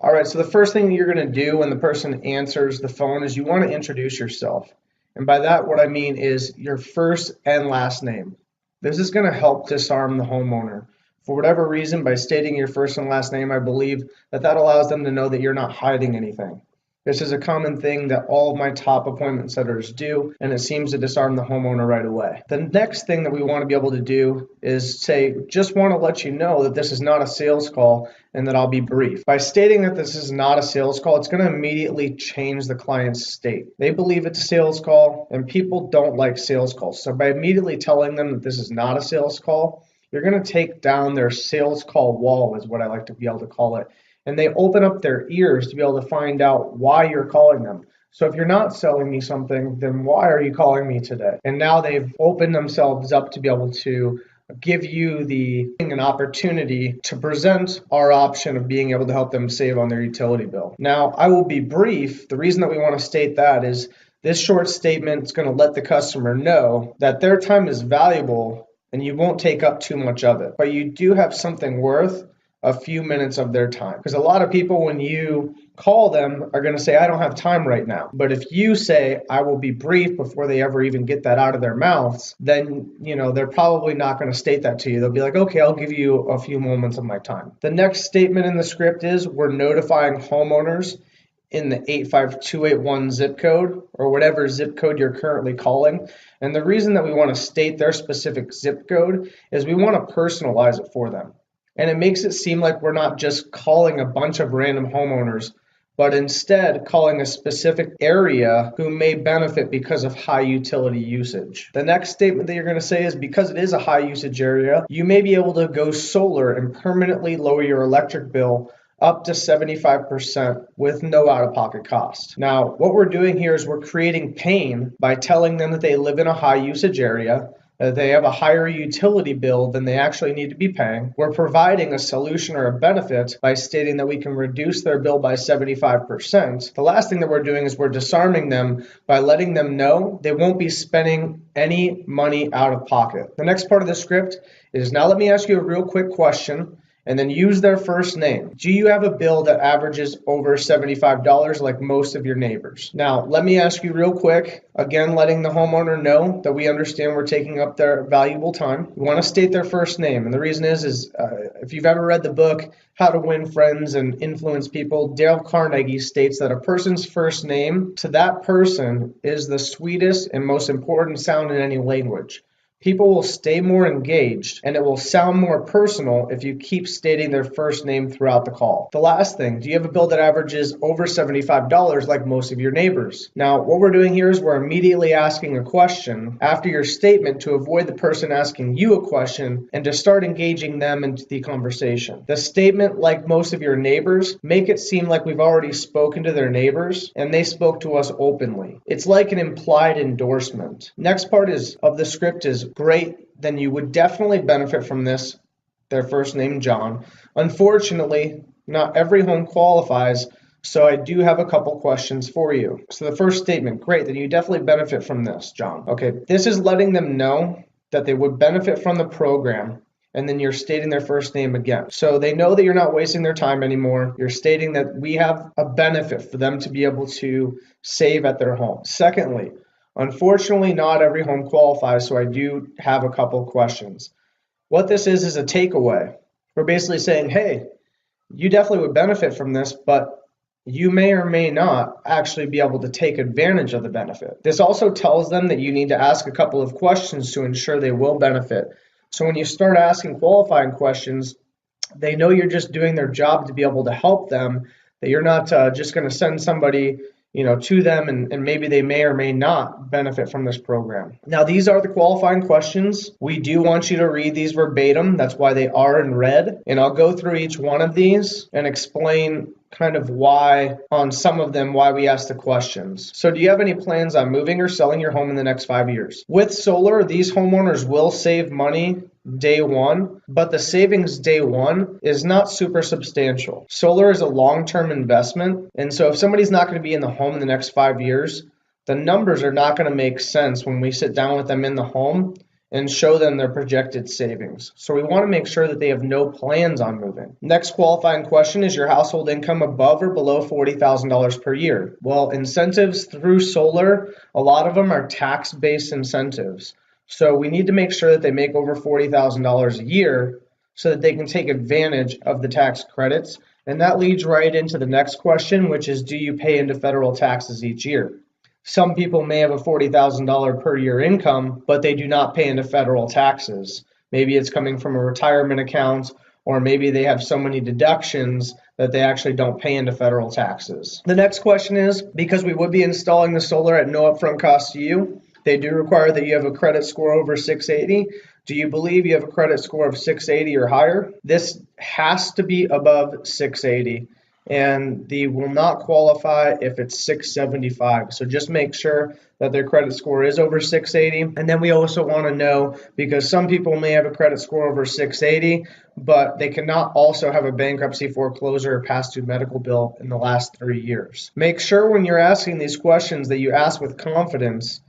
All right, so the first thing you're going to do when the person answers the phone is you want to introduce yourself. And by that, what I mean is your first and last name. This is going to help disarm the homeowner. For whatever reason, by stating your first and last name, I believe that allows them to know that you're not hiding anything. This is a common thing that all of my top appointment setters do, and it seems to disarm the homeowner right away. The next thing that we want to be able to do is say, just want to let you know that this is not a sales call and that I'll be brief. By stating that this is not a sales call, it's going to immediately change the client's state. They believe it's a sales call, and people don't like sales calls. So by immediately telling them that this is not a sales call, you're going to take down their sales call wall, is what I like to be able to call it. And they open up their ears to be able to find out why you're calling them. So if you're not selling me something, then why are you calling me today? And now they've opened themselves up to be able to give you an opportunity to present our option of being able to help them save on their utility bill. Now, I will be brief. The reason that we want to state that is this short statement is going to let the customer know that their time is valuable and you won't take up too much of it. But you do have something worth a few minutes of their time. Because a lot of people, when you call them, are going to say, I don't have time right now. But if you say, I will be brief before they ever even get that out of their mouths, then, they're probably not going to state that to you. They'll be like, okay, I'll give you a few moments of my time. The next statement in the script is we're notifying homeowners in the 85281 zip code or whatever zip code you're currently calling. And the reason that we want to state their specific zip code is we want to personalize it for them. And it makes it seem like we're not just calling a bunch of random homeowners, but instead calling a specific area who may benefit because of high utility usage. The next statement that you're going to say is because it is a high usage area, you may be able to go solar and permanently lower your electric bill up to 75% with no out-of-pocket cost. Now, what we're doing here is we're creating pain by telling them that they live in a high usage area, they have a higher utility bill than they actually need to be paying. We're providing a solution or a benefit by stating that we can reduce their bill by 75%. The last thing that we're doing is we're disarming them by letting them know they won't be spending any money out of pocket. The next part of the script is now let me ask you a real quick question and then use their first name. Do you have a bill that averages over $75 like most of your neighbors? Now, let me ask you real quick, again, letting the homeowner know that we understand we're taking up their valuable time. We want to state their first name. And the reason is if you've ever read the book, How to Win Friends and Influence People, Dale Carnegie states that a person's first name to that person is the sweetest and most important sound in any language. People will stay more engaged and it will sound more personal if you keep stating their first name throughout the call. The last thing, do you have a bill that averages over $75 like most of your neighbors? Now, what we're doing here is we're immediately asking a question after your statement to avoid the person asking you a question and to start engaging them into the conversation. The statement, like most of your neighbors, make it seem like we've already spoken to their neighbors and they spoke to us openly. It's like an implied endorsement. Next part of the script is great, then you would definitely benefit from this, their first name John. Unfortunately, not every home qualifies, so I do have a couple questions for you. So the first statement, great, then you definitely benefit from this, John. Okay, this is letting them know that they would benefit from the program, and then you're stating their first name again. So they know that you're not wasting their time anymore. You're stating that we have a benefit for them to be able to save at their home. Secondly, unfortunately, not every home qualifies, so I do have a couple questions. What this is a takeaway. We're basically saying, hey, you definitely would benefit from this, but you may or may not actually be able to take advantage of the benefit. This also tells them that you need to ask a couple of questions to ensure they will benefit. So when you start asking qualifying questions, they know you're just doing their job to be able to help them, that you're not just going to send somebody to them and maybe they may or may not benefit from this program. Now, these are the qualifying questions. We do want you to read these verbatim. That's why they are in red. And I'll go through each one of these and explain kind of why, on some of them, why we ask the questions. So do you have any plans on moving or selling your home in the next 5 years? With solar, these homeowners will save money day one, but the savings day one is not super substantial. Solar is a long-term investment, and so if somebody's not going to be in the home in the next 5 years, the numbers are not going to make sense when we sit down with them in the home and show them their projected savings. So we want to make sure that they have no plans on moving. Next qualifying question, is your household income above or below $40,000 per year? Well, incentives through solar, a lot of them are tax-based incentives. So we need to make sure that they make over $40,000 a year so that they can take advantage of the tax credits. And that leads right into the next question, which is, do you pay into federal taxes each year? Some people may have a $40,000 per year income, but they do not pay into federal taxes. Maybe it's coming from a retirement account, or maybe they have so many deductions that they actually don't pay into federal taxes. The next question is, because we would be installing the solar at no upfront cost to you, they do require that you have a credit score over 680. Do you believe you have a credit score of 680 or higher? This has to be above 680. And they will not qualify if it's 675. So just make sure that their credit score is over 680. And then we also want to know, because some people may have a credit score over 680, but they cannot also have a bankruptcy, foreclosure, or past due medical bill in the last 3 years. Make sure when you're asking these questions that you ask with confidence,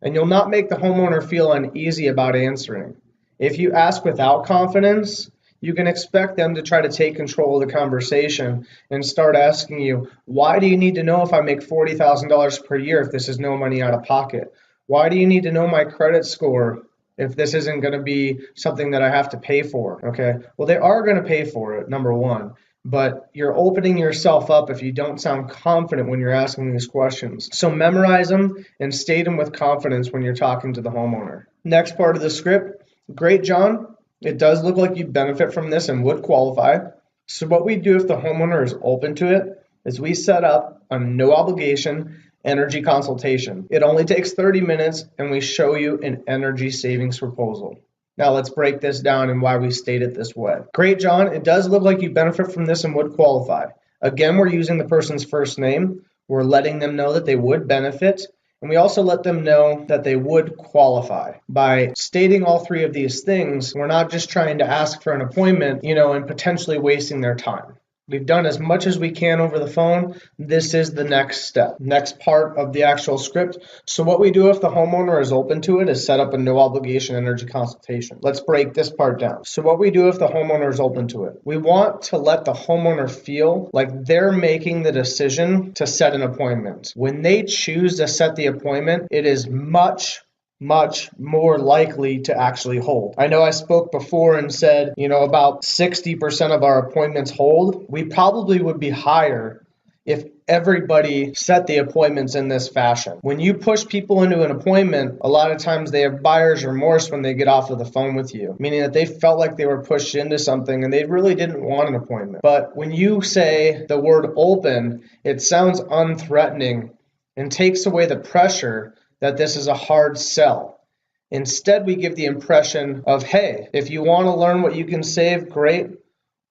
and you'll not make the homeowner feel uneasy about answering. If you ask without confidence, you can expect them to try to take control of the conversation and start asking you, why do you need to know if I make $40,000 per year if this is no money out of pocket? Why do you need to know my credit score if this isn't going to be something that I have to pay for? Okay, well, they are going to pay for it, number one, but you're opening yourself up if you don't sound confident when you're asking these questions. So memorize them and state them with confidence when you're talking to the homeowner. Next part of the script, great, John. It does look like you benefit from this and would qualify. So what we do if the homeowner is open to it is we set up a no obligation energy consultation. It only takes 30 minutes and we show you an energy savings proposal. Now let's break this down and why we state it this way. Great, John. It does look like you benefit from this and would qualify. Again, we're using the person's first name. We're letting them know that they would benefit. And we also let them know that they would qualify. By stating all three of these things, we're not just trying to ask for an appointment, and potentially wasting their time. We've done as much as we can over the phone. This is the next step, next part of the actual script. So what we do if the homeowner is open to it is set up a no obligation energy consultation. Let's break this part down. So what we do if the homeowner is open to it, we want to let the homeowner feel like they're making the decision to set an appointment. When they choose to set the appointment, it is much more likely to actually hold. I know I spoke before and said, about 60% of our appointments hold. We probably would be higher if everybody set the appointments in this fashion. When you push people into an appointment, a lot of times they have buyer's remorse when they get off of the phone with you, meaning that they felt like they were pushed into something and they really didn't want an appointment. But when you say the word open, it sounds unthreatening and takes away the pressure that this is a hard sell. Instead, we give the impression of, hey, if you want to learn what you can save, great,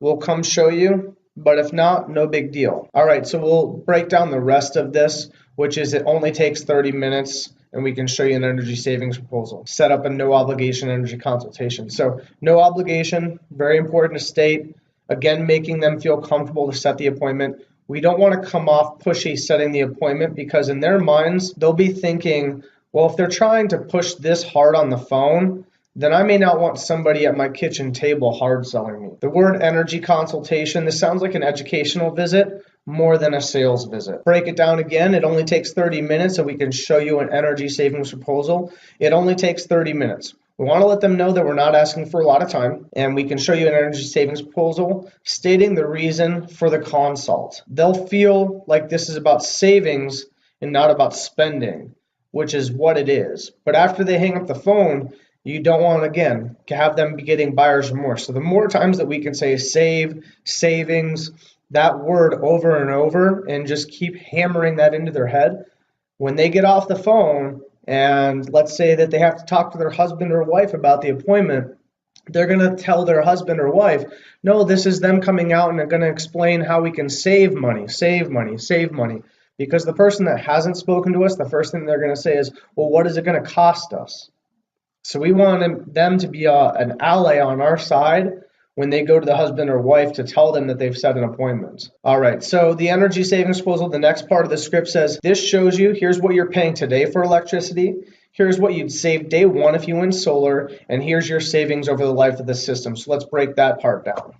we'll come show you. But if not, no big deal. All right, so we'll break down the rest of this, which is it only takes 30 minutes and we can show you an energy savings proposal. Set up a no obligation energy consultation. So no obligation, very important to state. Again, making them feel comfortable to set the appointment. We don't want to come off pushy setting the appointment because in their minds, they'll be thinking, well, if they're trying to push this hard on the phone, then I may not want somebody at my kitchen table hard selling me. The word energy consultation, this sounds like an educational visit more than a sales visit. Break it down again. It only takes 30 minutes and we can show you an energy savings proposal. It only takes 30 minutes. We want to let them know that we're not asking for a lot of time, and we can show you an energy savings proposal stating the reason for the consult. They'll feel like this is about savings and not about spending, which is what it is. But after they hang up the phone, you don't want, again, to have them be getting buyer's remorse. So the more times that we can say save, savings, that word over and over, and just keep hammering that into their head, when they get off the phone, and let's say that they have to talk to their husband or wife about the appointment, they're going to tell their husband or wife, no, this is them coming out and they're going to explain how we can save money, save money, save money. Because the person that hasn't spoken to us, the first thing they're going to say is, well, what is it going to cost us? So we want them to be an ally on our side when they go to the husband or wife to tell them that they've set an appointment. All right, so the energy savings proposal, the next part of the script says, this shows you, here's what you're paying today for electricity. Here's what you'd save day one if you went solar, and here's your savings over the life of the system. So let's break that part down.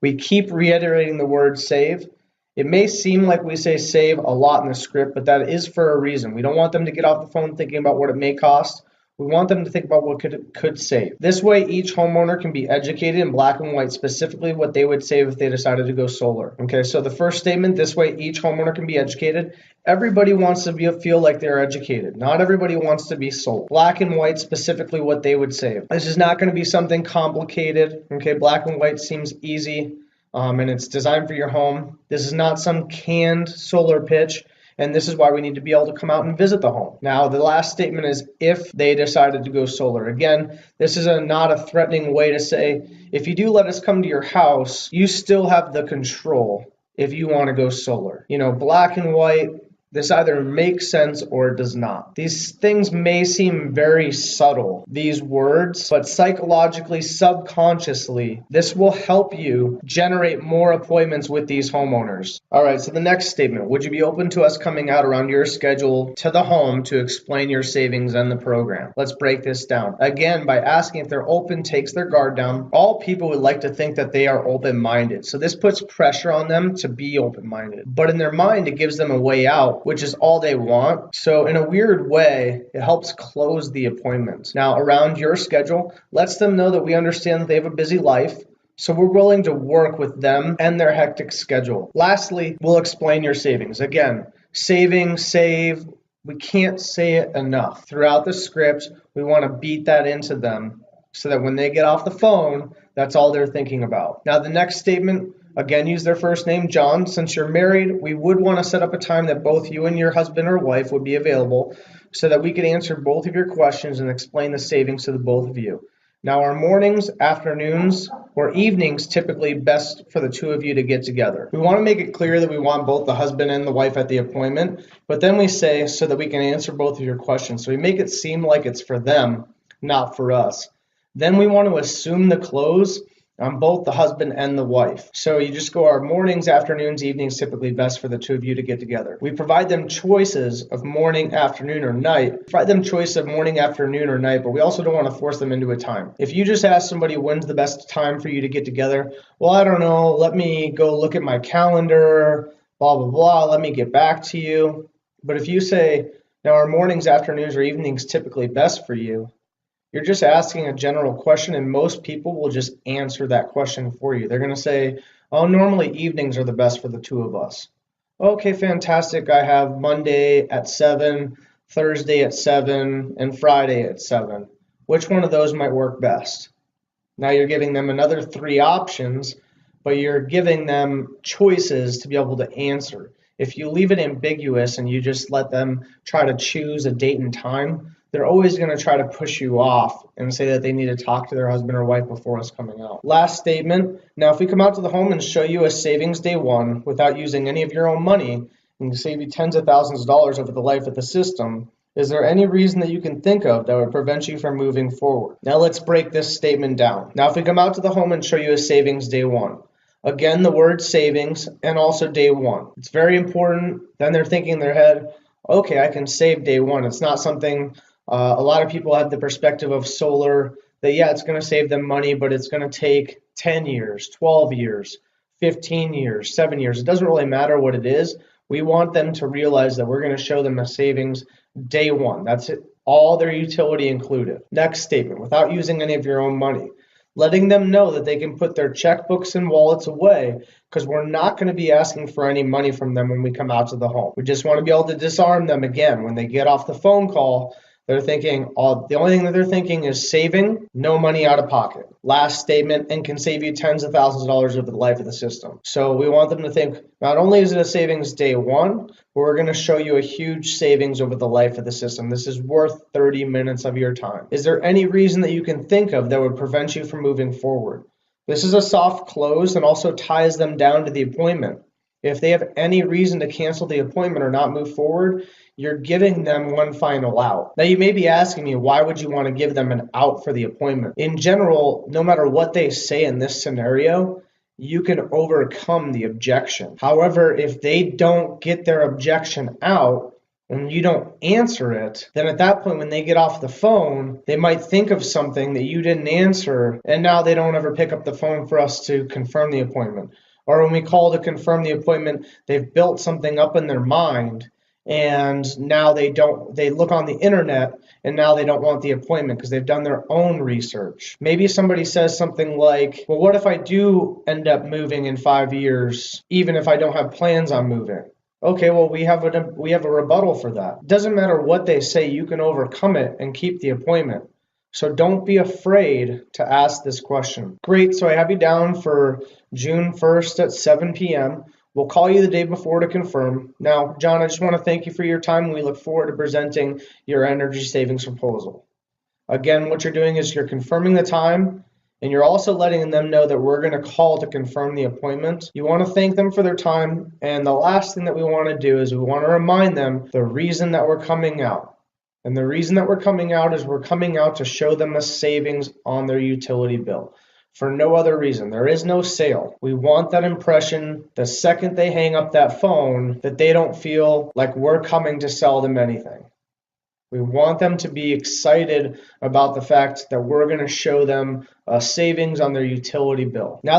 We keep reiterating the word save. It may seem like we say save a lot in the script, but that is for a reason. We don't want them to get off the phone thinking about what it may cost. We want them to think about what could save. This way, each homeowner can be educated in black and white, specifically what they would save if they decided to go solar. Okay, so the first statement, this way each homeowner can be educated. Everybody wants to feel like they're educated. Not everybody wants to be sold. Black and white, specifically what they would save. This is not going to be something complicated. Okay, black and white seems easy, and it's designed for your home. This is not some canned solar pitch. And this is why we need to be able to come out and visit the home. Now, the last statement is if they decided to go solar. Again, this is not a threatening way to say, if you do let us come to your house, you still have the control if you want to go solar. You know, black and white, this either makes sense or it does not. These things may seem very subtle, these words, but psychologically, subconsciously, this will help you generate more appointments with these homeowners. All right, so the next statement, would you be open to us coming out around your schedule to the home to explain your savings and the program? Let's break this down. Again, by asking if they're open takes their guard down. All people would like to think that they are open-minded. So this puts pressure on them to be open-minded. But in their mind, it gives them a way out, which is all they want. So in a weird way, it helps close the appointment. Now, around your schedule, lets them know that we understand that they have a busy life, so we're willing to work with them and their hectic schedule. Lastly, we'll explain your savings. Again, saving, save, we can't say it enough. Throughout the script, we want to beat that into them so that when they get off the phone, that's all they're thinking about. Now, the next statement, again, use their first name, John. Since you're married, we would want to set up a time that both you and your husband or wife would be available so that we could answer both of your questions and explain the savings to the both of you. Now, our mornings, afternoons, or evenings typically best for the two of you to get together. We want to make it clear that we want both the husband and the wife at the appointment, but then we say so that we can answer both of your questions. So we make it seem like it's for them, not for us. Then we want to assume the close on both the husband and the wife. So you just go our mornings, afternoons, evenings, typically best for the two of you to get together. We provide them choices of morning, afternoon, or night. Provide them choice of morning, afternoon, or night, but we also don't want to force them into a time. If you just ask somebody when's the best time for you to get together, well, I don't know, let me go look at my calendar, blah, blah, blah, let me get back to you. But if you say, now our mornings, afternoons, or evenings typically best for you, you're just asking a general question, and most people will just answer that question for you. They're going to say, oh, normally evenings are the best for the two of us. Okay, fantastic. I have Monday at 7, Thursday at 7, and Friday at 7. Which one of those might work best? Now you're giving them another 3 options, but you're giving them choices to be able to answer. If you leave it ambiguous and you just let them try to choose a date and time, they're always going to try to push you off and say that they need to talk to their husband or wife before us coming out. Last statement. Now, if we come out to the home and show you a savings day one without using any of your own money and save you tens of thousands of dollars over the life of the system, is there any reason that you can think of that would prevent you from moving forward? Now, let's break this statement down. Now, if we come out to the home and show you a savings day one, again, the word savings and also day one. It's very important. Then they're thinking in their head, okay, I can save day one. It's not something... a lot of people have the perspective of solar that, yeah, it's going to save them money, but it's going to take 10 years, 12 years, 15 years, 7 years. It doesn't really matter what it is. We want them to realize that we're going to show them a savings day one. That's it, all their utility included. Next statement, without using any of your own money. Letting them know that they can put their checkbooks and wallets away because we're not going to be asking for any money from them when we come out to the home. We just want to be able to disarm them again when they get off the phone call. They're thinking, the only thing that they're thinking is saving, no money out of pocket. Last statement, and can save you tens of thousands of dollars over the life of the system. So we want them to think, not only is it a savings day one, but we're going to show you a huge savings over the life of the system. This is worth 30 minutes of your time. Is there any reason that you can think of that would prevent you from moving forward? This is a soft close and also ties them down to the appointment. If they have any reason to cancel the appointment or not move forward, you're giving them one final out. Now, you may be asking me, why would you want to give them an out for the appointment? In general, no matter what they say in this scenario, you can overcome the objection. However, if they don't get their objection out, and you don't answer it, then at that point when they get off the phone, they might think of something that you didn't answer, and now they don't ever pick up the phone for us to confirm the appointment. Or when we call to confirm the appointment, they've built something up in their mind, and now they look on the internet, and now they don't want the appointment because they've done their own research. Maybe somebody says something like, well, what if I do end up moving in 5 years, even if I don't have plans on moving? Okay, well, we have a rebuttal for that. It doesn't matter what they say, you can overcome it and keep the appointment. So don't be afraid to ask this question. Great, so I have you down for June 1st at 7 p.m. We'll call you the day before to confirm. Now, John, I just want to thank you for your time. We look forward to presenting your energy savings proposal. Again, what you're doing is you're confirming the time, and you're also letting them know that we're going to call to confirm the appointment. You want to thank them for their time, and the last thing that we want to do is we want to remind them the reason that we're coming out. And the reason that we're coming out is we're coming out to show them a savings on their utility bill. For no other reason. There is no sale. We want that impression the second they hang up that phone that they don't feel like we're coming to sell them anything. We want them to be excited about the fact that we're going to show them a savings on their utility bill. Now